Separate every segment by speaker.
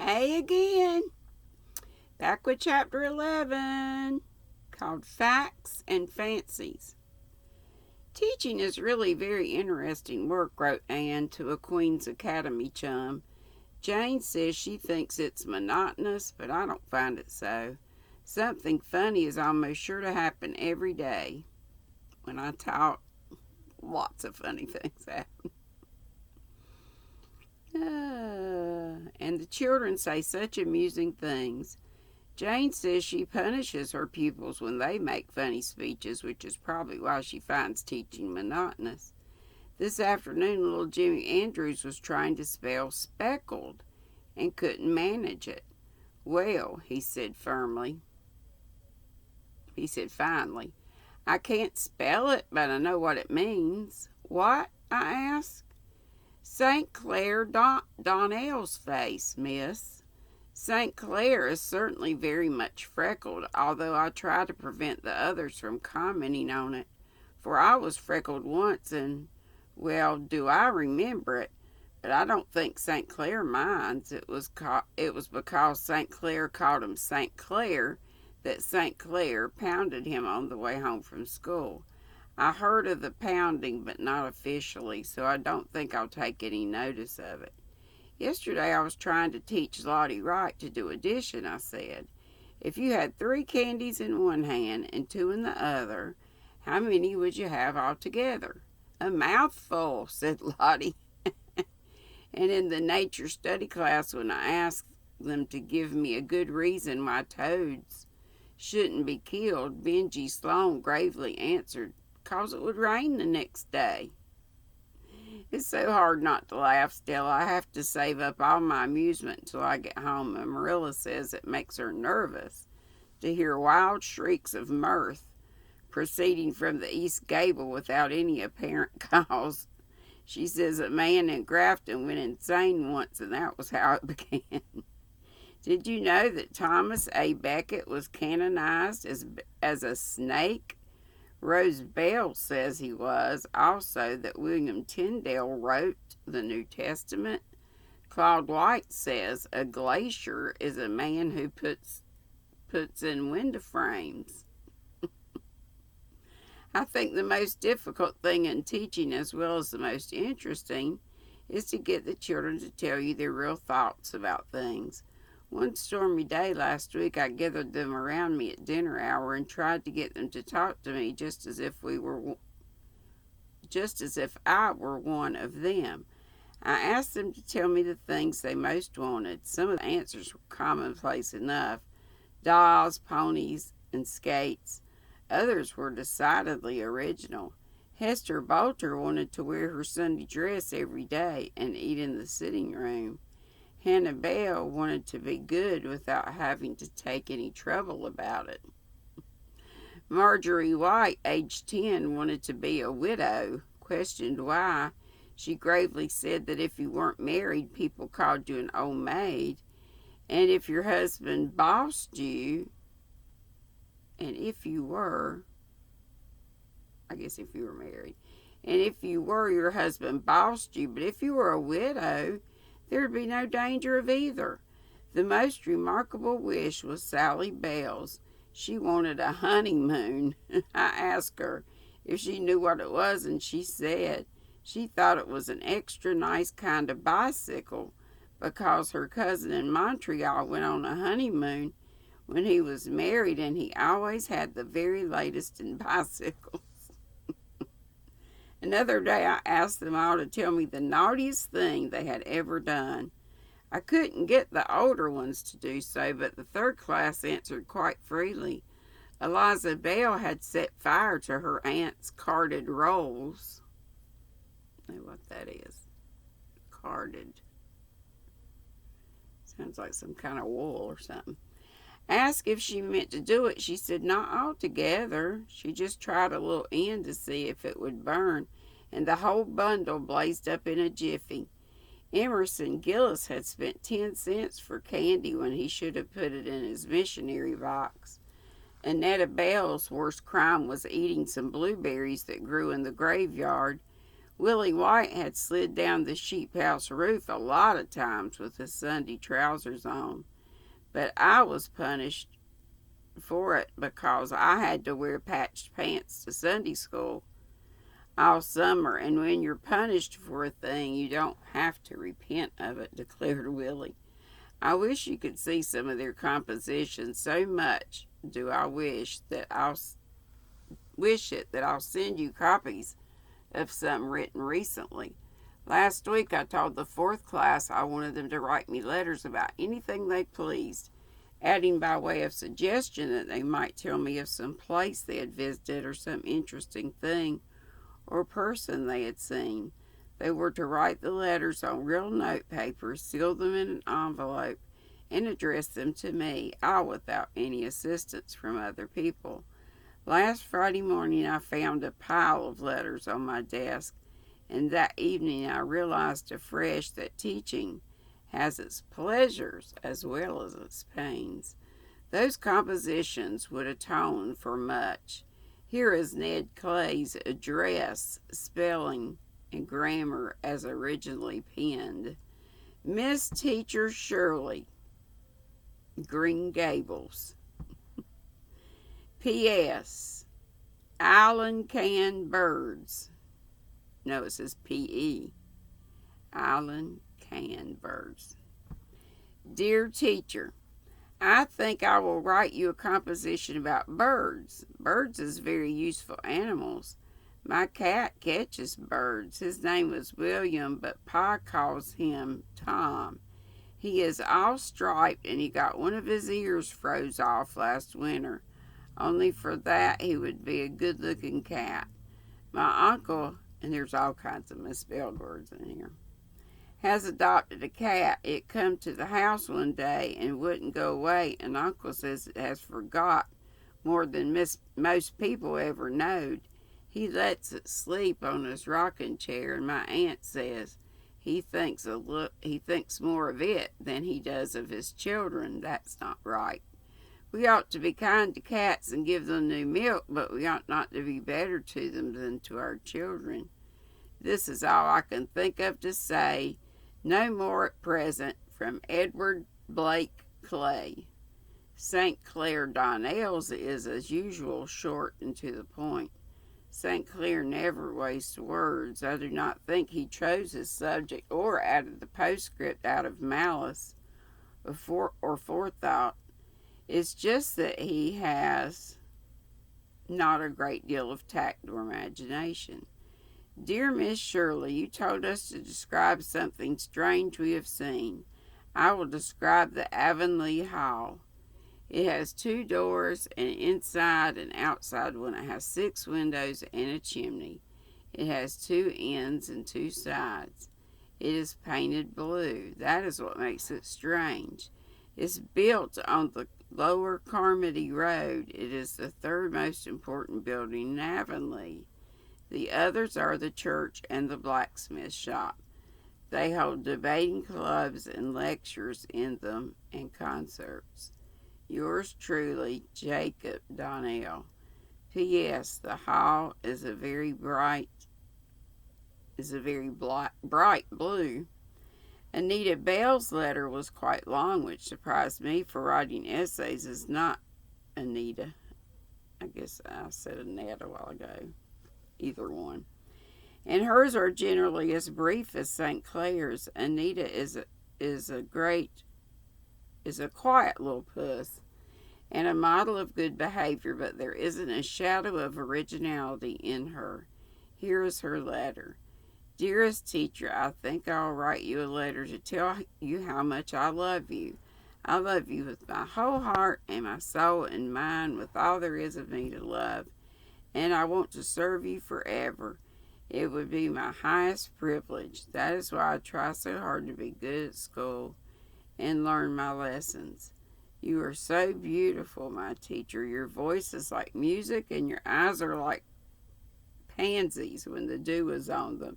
Speaker 1: Hey again. Back with chapter 11, called Facts and Fancies. Teaching is really very interesting work, wrote Anne to a Queen's Academy chum. Jane says she thinks it's monotonous, but I don't find it so. Something funny is almost sure to happen every day. When I talk, lots of funny things happen. And the children say such amusing things. Jane says she punishes her pupils when they make funny speeches, which is probably why she finds teaching monotonous. This afternoon, little Jimmy Andrews was trying to spell speckled and couldn't manage it. Well, he said finally, I can't spell it, but I know what it means. What? I asked. St. Clair Donnell's face, miss. St. Clair is certainly very much freckled, although I try to prevent the others from commenting on it. For I was freckled once and, well, do I remember it, but I don't think St. Clair minds. It was because St. Clair called him St. Clair that St. Clair pounded him on the way home from school. I heard of the pounding, but not officially, so I don't think I'll take any notice of it. Yesterday I was trying to teach Lottie Wright to do addition, I said. If you had 3 candies in one hand and 2 in the other, how many would you have altogether? A mouthful, said Lottie. And in the nature study class, when I asked them to give me a good reason why toads shouldn't be killed, Benji Sloan gravely answered, 'cause it would rain the next day. It's so hard not to laugh, Stella. I have to save up all my amusement until I get home, and Marilla says it makes her nervous to hear wild shrieks of mirth proceeding from the east gable without any apparent cause. She says a man in Grafton went insane once, and that was how it began. Did you know that Thomas A. Becket was canonized as a snake? Rose Bell says he was. Also that William Tyndale wrote the New Testament. Claude White says a glacier is a man who puts in window frames. I think the most difficult thing in teaching, as well as the most interesting, is to get the children to tell you their real thoughts about things. One stormy day last week, I gathered them around me at dinner hour and tried to get them to talk to me just as if I were one of them. I asked them to tell me the things they most wanted. Some of the answers were commonplace enough: dolls, ponies, and skates. Others were decidedly original. Hester Bolter wanted to wear her Sunday dress every day and eat in the sitting room. Hannah Bell wanted to be good without having to take any trouble about it. Marjorie White, aged 10, wanted to be a widow. Questioned why, she gravely said that if you weren't married, people called you an old maid. And if your husband bossed you, and if you were, I guess if you were married, and if you were, your husband bossed you. But if you were a widow, there'd be no danger of either. The most remarkable wish was Sally Bell's. She wanted a honeymoon. I asked her if she knew what it was, and she said she thought it was an extra nice kind of bicycle because her cousin in Montreal went on a honeymoon when he was married, and he always had the very latest in bicycles. Another day I asked them all to tell me the naughtiest thing they had ever done. I couldn't get the older ones to do so, but the 3rd class answered quite freely. Eliza Bell had set fire to her aunt's carded rolls. I know what that is. Carded. Sounds like some kind of wool or something. Asked if she meant to do it. She said not altogether. She just tried a little end to see if it would burn, and the whole bundle blazed up in a jiffy. Emerson Gillis had spent 10 cents for candy when he should have put it in his missionary box. Annetta Bell's worst crime was eating some blueberries that grew in the graveyard. Willie White had slid down the sheep house roof a lot of times with his Sunday trousers on, but I was punished for it because I had to wear patched pants to Sunday school all summer, and when you're punished for a thing, you don't have to repent of it, declared Willie. I wish you could see some of their compositions. So much do I wish that I'll send you copies of some written recently. Last week I told the fourth class I wanted them to write me letters about anything they pleased, adding by way of suggestion that they might tell me of some place they had visited or some interesting thing or person they had seen. They were to write the letters on real note paper, seal them in an envelope, and address them to me, all without any assistance from other people. Last Friday morning I found a pile of letters on my desk, and that evening I realized afresh that teaching has its pleasures as well as its pains. Those compositions would atone for much. Here is Ned Clay's address, spelling, and grammar as originally penned. Miss Teacher Shirley, Green Gables. P.S. Island canned birds. No, it says P.E. Island canned birds. Dear Teacher, I think I will write you a composition about birds. Birds is very useful animals. My cat catches birds. His name was William, but Pa calls him Tom. He is all striped, and he got one of his ears froze off last winter. Only for that he would be a good-looking cat. My uncle, and there's all kinds of misspelled words in here, has adopted a cat. It come to the house one day and wouldn't go away, and Uncle says it has forgot more than most people ever knowed. He lets it sleep on his rocking chair, and my aunt says he thinks more of it than he does of his children. That's not right. We ought to be kind to cats and give them new milk, but we ought not to be better to them than to our children. This is all I can think of to say. No more at present. From Edward Blake Clay. St. Clair Donnell's is, as usual, short and to the point. St. Clair never wastes words. I do not think he chose his subject or added the postscript out of malice or forethought. It's just that he has not a great deal of tact or imagination. Dear Miss Shirley, you told us to describe something strange we have seen. I will describe the Avonlea Hall. It has 2 doors, an inside and outside one. It has 6 windows and a chimney. It has 2 ends and 2 sides. It is painted blue. That is what makes it strange. It's built on the Lower Carmody Road. It is the 3rd most important building in Avonlea. The others are the church and the blacksmith shop. They hold debating clubs and lectures in them and concerts. Yours truly, Jacob Donnell. P.S. The hall is a very bright blue. Anita Bell's letter was quite long, which surprised me, for writing essays is not Anita. I guess I said Annette a while ago. Either one. And hers are generally as brief as St. Clair's. Anita is a quiet little puss and a model of good behavior, but there isn't a shadow of originality in her. Here is her letter. Dearest teacher, I think I'll write you a letter to tell you how much I love you. I love you with my whole heart and my soul and mind, with all there is of me to love. And I want to serve you forever. It would be my highest privilege. That is why I try so hard to be good at school and learn my lessons. You are so beautiful, my teacher. Your voice is like music, and your eyes are like pansies when the dew is on them.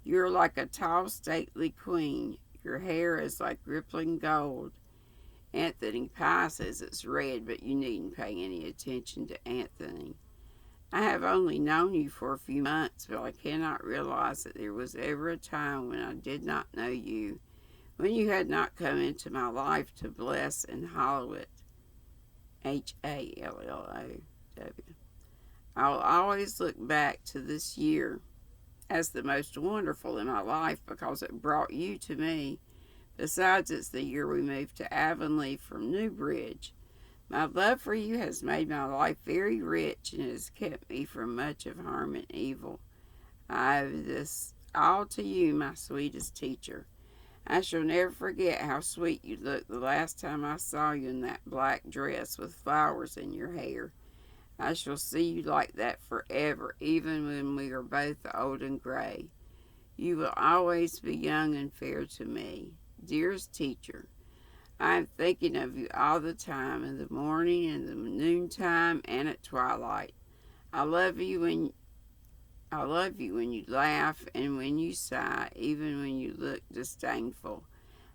Speaker 1: You are like a tall, stately queen. Your hair is like rippling gold. Anthony Pye says it's red, but you needn't pay any attention to Anthony. I have only known you for a few months, but I cannot realize that there was ever a time when I did not know you, when you had not come into my life to bless and hallow it. Hallow. I'll always look back to this year as the most wonderful in my life because it brought you to me. Besides, it's the year we moved to Avonlea from Newbridge. My love for you has made my life very rich and has kept me from much of harm and evil. I owe this all to you, my sweetest teacher. I shall never forget how sweet you looked the last time I saw you in that black dress with flowers in your hair. I shall see you like that forever, even when we are both old and gray. You will always be young and fair to me. Dearest teacher, I am thinking of you all the time, in the morning, in the noontime, and at twilight. I love you when you laugh and when you sigh, even when you look disdainful.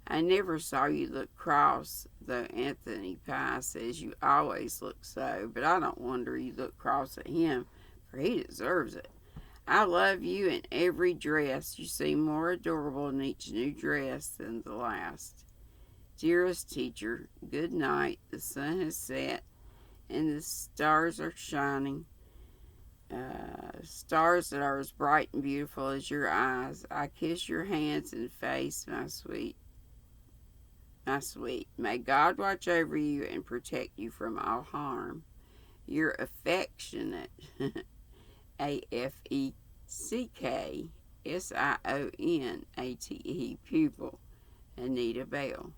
Speaker 1: I never saw you look cross, though Anthony Pye says you always look so, but I don't wonder you look cross at him, for he deserves it. I love you in every dress. You seem more adorable in each new dress than the last. Dearest teacher, good night. The sun has set and the stars are shining. Stars that are as bright and beautiful as your eyes. I kiss your hands and face, my sweet. My sweet. May God watch over you and protect you from all harm. Your affectionate AFECKSIONATE pupil, Anita Bell.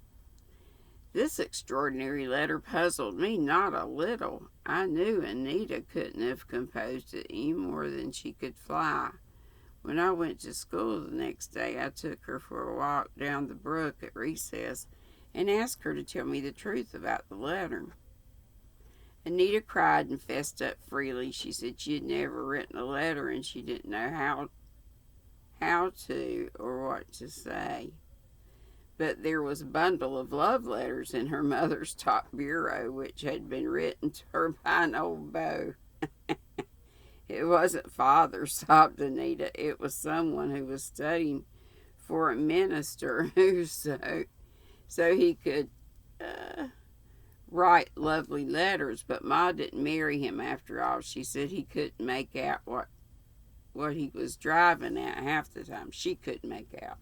Speaker 1: This extraordinary letter puzzled me not a little. I knew Anita couldn't have composed it any more than she could fly. When I went to school the next day, I took her for a walk down the brook at recess and asked her to tell me the truth about the letter. Anita cried and fessed up freely. She said she had never written a letter and she didn't know how to or what to say. But there was a bundle of love letters in her mother's top bureau, which had been written to her by an old beau. It wasn't father, sobbed Anita. It was someone who was studying for a minister who so he could write lovely letters. But Ma didn't marry him after all. She said he couldn't make out what he was driving at half the time. She couldn't make out.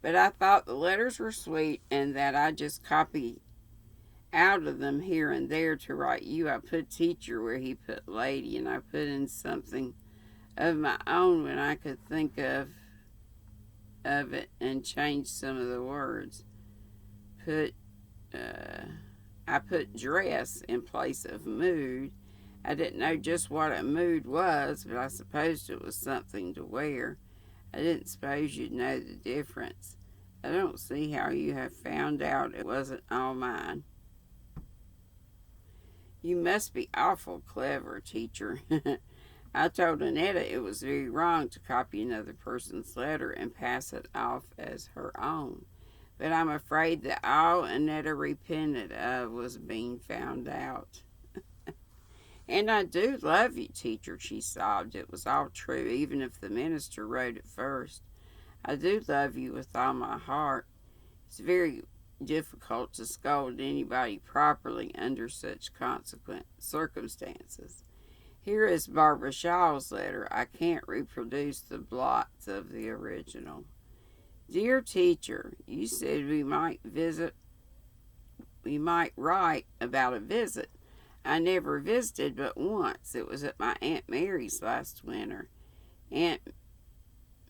Speaker 1: But I thought the letters were sweet and that I just copied out of them here and there to write you. I put teacher where he put lady, and I put in something of my own when I could think of it and change some of the words. I put dress in place of mood. I didn't know just what a mood was, but I supposed it was something to wear. I didn't suppose you'd know the difference. I don't see how you have found out it wasn't all mine. You must be awful clever, teacher. I told Annetta it was very wrong to copy another person's letter and pass it off as her own. But I'm afraid that all Annetta repented of was being found out. And I do love you, teacher, she sobbed. It was all true, even if the minister wrote it first. I do love you with all my heart. It's very difficult to scold anybody properly under such circumstances. Here is Barbara Shaw's letter. I can't reproduce the blots of the original. Dear teacher, you said we might write about a visit. I never visited but once. It was at my Aunt Mary's last winter. My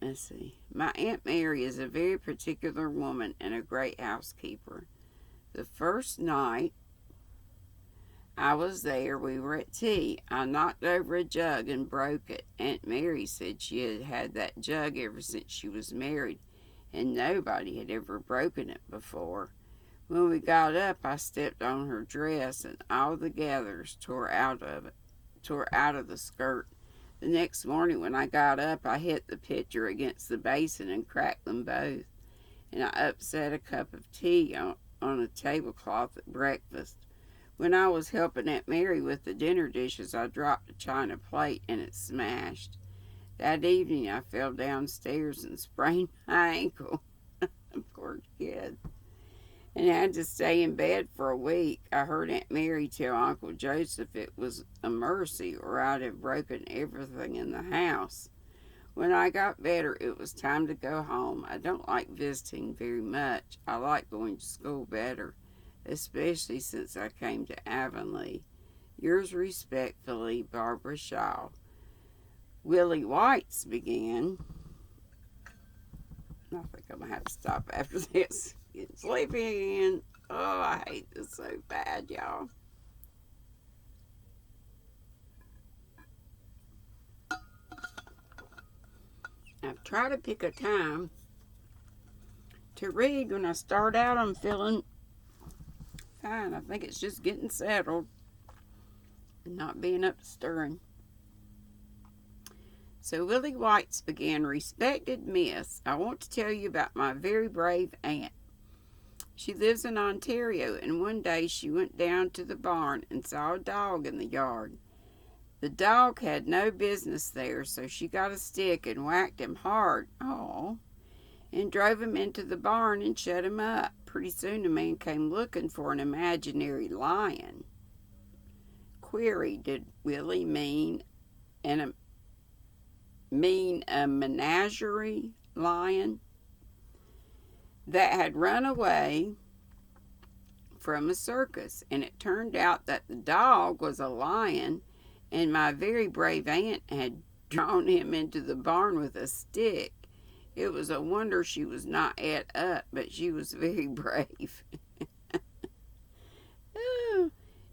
Speaker 1: Aunt Mary is a very particular woman and a great housekeeper. The first night I was there, we were at tea. I knocked over a jug and broke it. Aunt Mary said she had had that jug ever since she was married, and nobody had ever broken it before. When we got up, I stepped on her dress, and all the gathers tore out of the skirt. The next morning when I got up, I hit the pitcher against the basin and cracked them both. And I upset a cup of tea on a tablecloth at breakfast. When I was helping Aunt Mary with the dinner dishes, I dropped a china plate and it smashed. That evening, I fell downstairs and sprained my ankle. Poor kid. And had to stay in bed for a week. I heard Aunt Mary tell Uncle Joseph it was a mercy or I'd have broken everything in the house. When I got better, it was time to go home. I don't like visiting very much. I like going to school better, especially since I came to Avonlea. Yours respectfully, Barbara Shaw. Willie White's began. I think I'm going to have to stop after this. Getting sleepy again. Oh, I hate this so bad, y'all. I've tried to pick a time to read. When I start out, I'm feeling fine. I think it's just getting settled and not being up stirring. So Willie White's began, Respected Miss, I want to tell you about my very brave aunt. She lives in Ontario, and one day she went down to the barn and saw a dog in the yard. The dog had no business there, so she got a stick and whacked him hard, and drove him into the barn and shut him up. Pretty soon a man came looking for an imaginary lion. Query, did Willie mean a menagerie lion that had run away from a circus? And it turned out that the dog was a lion, and my very brave aunt had drawn him into the barn with a stick. It was a wonder she was not ate up, but she was very brave.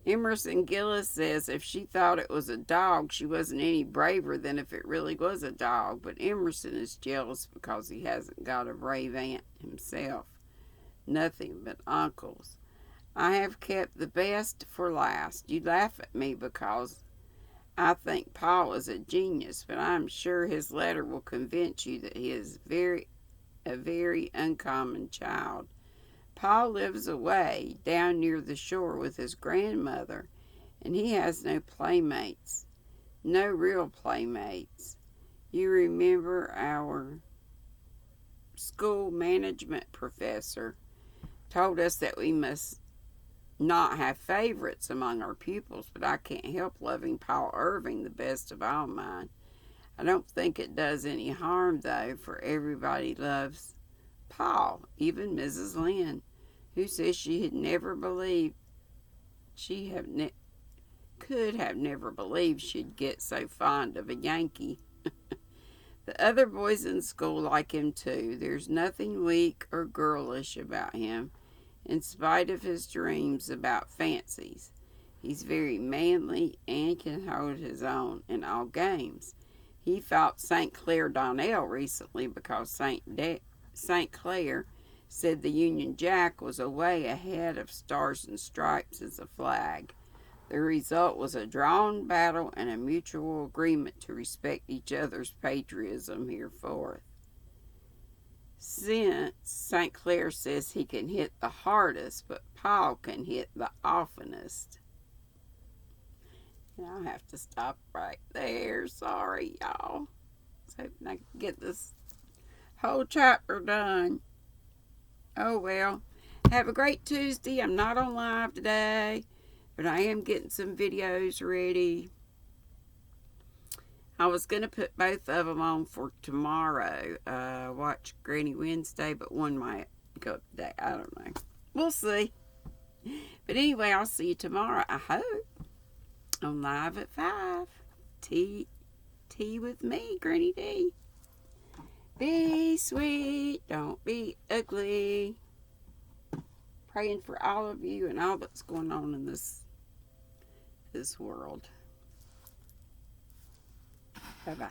Speaker 1: Emerson Gillis says if she thought it was a dog, she wasn't any braver than if it really was a dog. But Emerson is jealous because he hasn't got a brave aunt himself. Nothing but uncles. I have kept the best for last. You laugh at me because I think Paul is a genius, but I'm sure his letter will convince you that he is a very uncommon child. Paul lives away down near the shore with his grandmother, and he has no playmates, no real playmates. You remember our school management professor told us that we must not have favorites among our pupils, but I can't help loving Paul Irving the best of all mine. I don't think it does any harm, though, for everybody loves Paul, even Mrs. Lynn, who says she had never believed could have never believed she'd get so fond of a Yankee. The other boys in school like him too. There's nothing weak or girlish about him, in spite of his dreams about fancies. He's very manly and can hold his own in all games. He fought St. Clair Donnell recently because St. Clair said the Union Jack was way ahead of Stars and Stripes as a flag. The result was a drawn battle and a mutual agreement to respect each other's patriotism hereforth. Since St. Clair says he can hit the hardest, but Paul can hit the oftenest. And I'll have to stop right there. Sorry, y'all. So I can get this whole chapter done. Oh well. Have a great Tuesday. I'm not on live today, but I am getting some videos ready. I was going to put both of them on for tomorrow. Watch Granny Wednesday, but one might go up today. I don't know. We'll see. But anyway, I'll see you tomorrow, I hope. On live at 5. Tea with me, GrannyDee. Be sweet, don't be ugly. Praying for all of you and all that's going on in this world. Bye-bye.